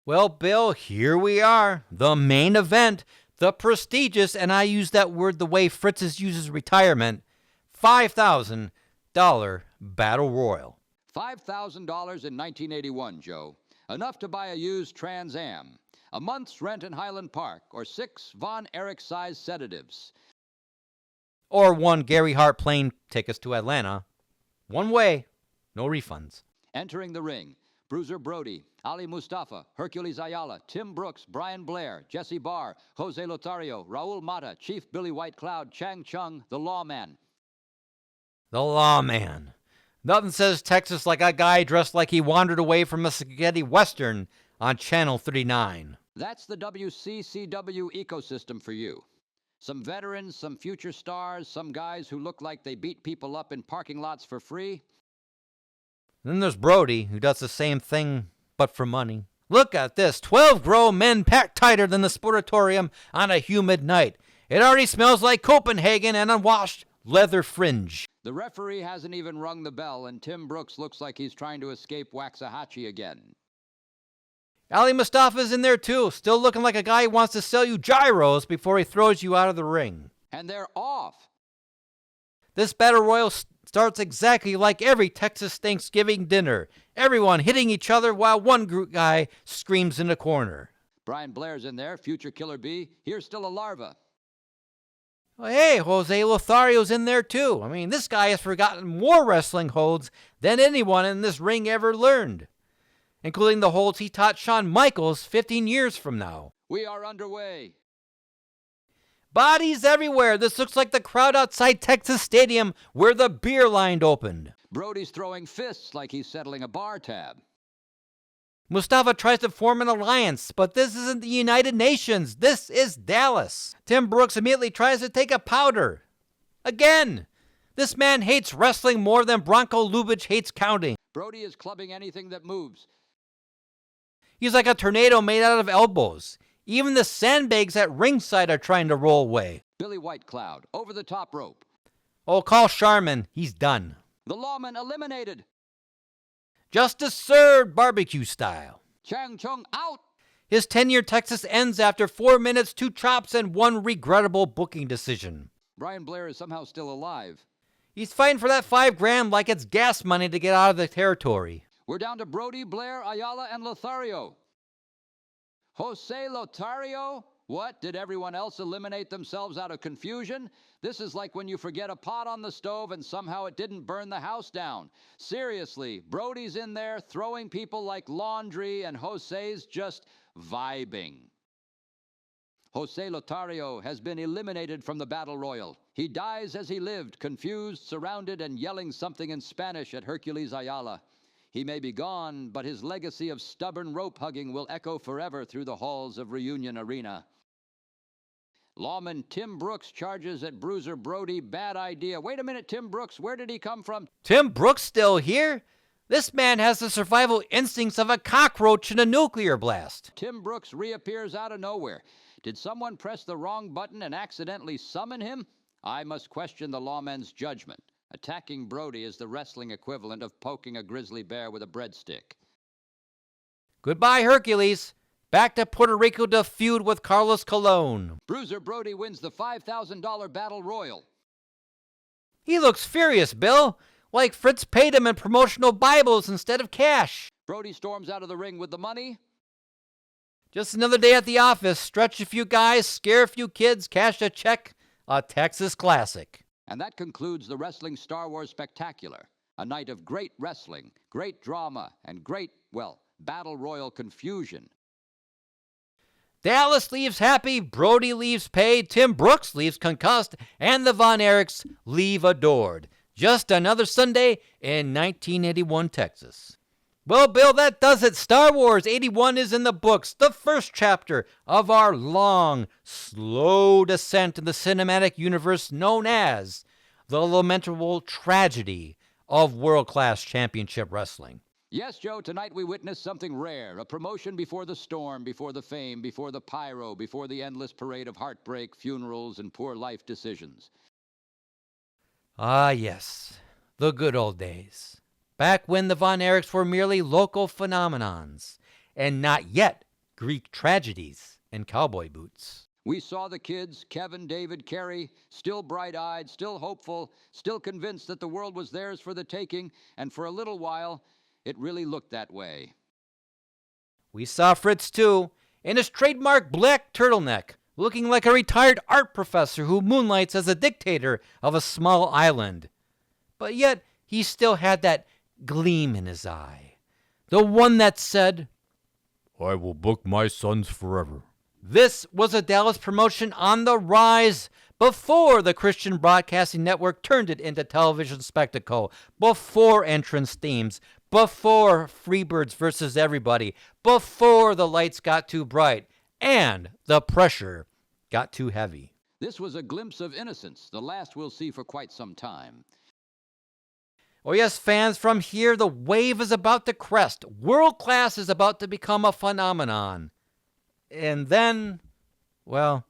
Well, Bill, here we are, the main event, the prestigious, and I use that word the way Fritz's uses retirement, $5,000 Battle Royal. $5,000 in 1981, Joe. Enough to buy a used Trans Am, a month's rent in Highland Park, or 6 Von Erich-sized sedatives. Or 1 Gary Hart plane tickets to Atlanta. One way, no refunds. Entering the ring, Bruiser Brody, Ali Mustafa, Hercules Ayala, Tim Brooks, Brian Blair, Jesse Barr, José Lothario, Raul Mata, Chief Billy White Cloud, Chang Chung, the Lawman. The Lawman. Nothing says Texas like a guy dressed like he wandered away from a spaghetti western on Channel 39. That's the WCCW ecosystem for you. Some veterans, some future stars, some guys who look like they beat people up in parking lots for free. Then there's Brody, who does the same thing, but for money. Look at this, 12 grown men packed tighter than the sportatorium on a humid night. It already smells like Copenhagen and unwashed leather fringe. The referee hasn't even rung the bell, and Tim Brooks looks like he's trying to escape Waxahachie again. Ali Mustafa's in there too, still looking like a guy who wants to sell you gyros before he throws you out of the ring. And they're off. This battle royal starts exactly like every Texas Thanksgiving dinner. Everyone hitting each other while one guy screams in the corner. Brian Blair's in there, future Killer Bee. Here's still a larva. Well, hey, José Lothario's in there too. I mean, this guy has forgotten more wrestling holds than anyone in this ring ever learned, including the holds he taught Shawn Michaels 15 years from now. We are underway. Bodies everywhere. This looks like the crowd outside Texas Stadium where the beer line opened. Brody's throwing fists like he's settling a bar tab. Mustafa tries to form an alliance, but this isn't the United Nations. This is Dallas. Tim Brooks immediately tries to take a powder. Again. This man hates wrestling more than Bronco Lubitsch hates counting. Brody is clubbing anything that moves. He's like a tornado made out of elbows. Even the sandbags at ringside are trying to roll away. Billy White Cloud, over the top rope. Oh, call Sharman. He's done. The Lawman eliminated. Justice served, barbecue style. Chang Chung out. His tenure Texas ends after 4 minutes, 2 chops, and 1 regrettable booking decision. Brian Blair is somehow still alive. He's fighting for that $5,000 like it's gas money to get out of the territory. We're down to Brody, Blair, Ayala, and Lothario. José Lothario? What? Did everyone else eliminate themselves out of confusion? This is like when you forget a pot on the stove and somehow it didn't burn the house down. Seriously, Brody's in there throwing people like laundry and José's just vibing. José Lothario has been eliminated from the Battle Royal. He dies as he lived, confused, surrounded, and yelling something in Spanish at Hercules Ayala. He may be gone, but his legacy of stubborn rope-hugging will echo forever through the halls of Reunion Arena. Lawman Tim Brooks charges at Bruiser Brody. Bad idea. Wait a minute, Tim Brooks, where did he come from? Tim Brooks still here? This man has the survival instincts of a cockroach in a nuclear blast. Tim Brooks reappears out of nowhere. Did someone press the wrong button and accidentally summon him? I must question the lawman's judgment. Attacking Brody is the wrestling equivalent of poking a grizzly bear with a breadstick. Goodbye, Hercules. Back to Puerto Rico to feud with Carlos Colon. Bruiser Brody wins the $5,000 Battle Royal. He looks furious, Bill. Like Fritz paid him in promotional Bibles instead of cash. Brody storms out of the ring with the money. Just another day at the office. Stretch a few guys, scare a few kids, cash a check. A Texas classic. And that concludes the Wrestling Star Wars Spectacular. A night of great wrestling, great drama, and great, Battle Royal confusion. Dallas leaves happy, Brody leaves paid, Tim Brooks leaves concussed, and the Von Erichs leave adored. Just another Sunday in 1981 Texas. Well, Bill, that does it. Star Wars 81 is in the books, the first chapter of our long, slow descent in the cinematic universe known as the lamentable tragedy of world-class championship wrestling. Yes, Joe, tonight we witnessed something rare, a promotion before the storm, before the fame, before the pyro, before the endless parade of heartbreak, funerals, and poor life decisions. Ah, yes, the good old days. Back when the Von Erichs were merely local phenomenons, and not yet Greek tragedies and cowboy boots. We saw the kids, Kevin, David, Kerry, still bright-eyed, still hopeful, still convinced that the world was theirs for the taking, and for a little while, it really looked that way. We saw Fritz, too, in his trademark black turtleneck, looking like a retired art professor who moonlights as a dictator of a small island. But yet, he still had that gleam in his eye. The one that said, "I will book my sons forever." This was a Dallas promotion on the rise before the Christian Broadcasting Network turned it into television spectacle, before entrance themes, before Freebirds versus everybody, before the lights got too bright, and the pressure got too heavy. This was a glimpse of innocence, the last we'll see for quite some time. Oh yes, fans, from here the wave is about to crest. World class is about to become a phenomenon. And then, well,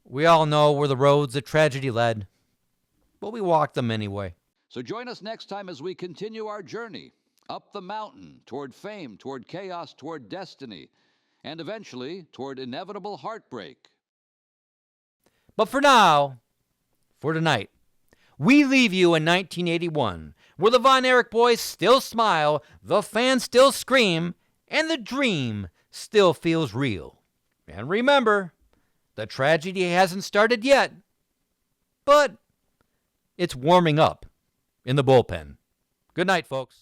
we all know where the roads of tragedy led, but we walked them anyway. So join us next time as we continue our journey up the mountain toward fame, toward chaos, toward destiny, and eventually toward inevitable heartbreak. But for now, for tonight, we leave you in 1981, where the Von Erich boys still smile, the fans still scream, and the dream still feels real. And remember, the tragedy hasn't started yet, but it's warming up in the bullpen. Good night, folks.